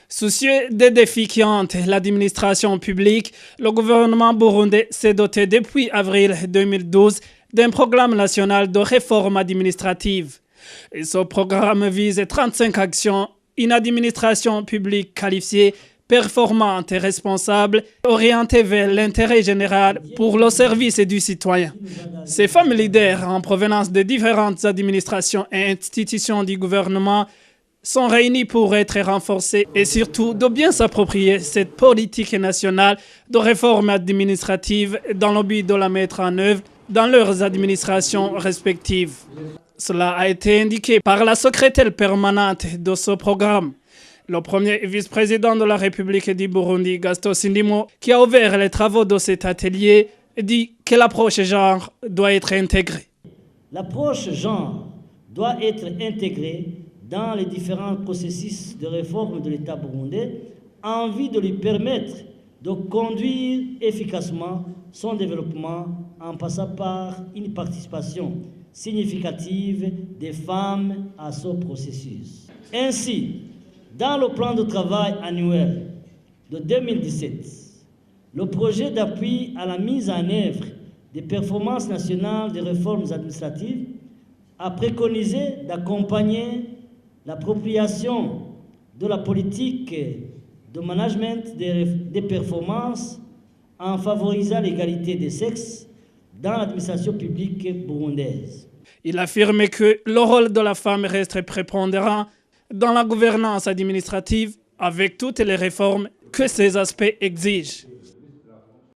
Soucieux des défis qui hantent l'administration publique, le gouvernement burundais s'est doté depuis avril 2012 d'un programme national de réforme administrative. Et ce programme vise 35 actions, une administration publique qualifiée, performante et responsable, orientée vers l'intérêt général pour le service du citoyen. Ces femmes leaders en provenance de différentes administrations et institutions du gouvernement sont réunis pour être renforcés et surtout de bien s'approprier cette politique nationale de réforme administrative dans le but de la mettre en œuvre dans leurs administrations respectives. Cela a été indiqué par la secrétaire permanente de ce programme. Le premier vice-président de la République du Burundi, Gaston Sindimo, qui a ouvert les travaux de cet atelier, dit que l'approche genre doit être intégrée. L'approche genre doit être intégrée dans les différents processus de réforme de l'État burundais en vue de lui permettre de conduire efficacement son développement en passant par une participation significative des femmes à ce processus. Ainsi, dans le plan de travail annuel de 2017, le projet d'appui à la mise en œuvre des performances nationales des réformes administratives a préconisé d'accompagner l'appropriation de la politique de management des performances en favorisant l'égalité des sexes dans l'administration publique burundaise. Il affirme que le rôle de la femme reste prépondérant dans la gouvernance administrative avec toutes les réformes que ces aspects exigent.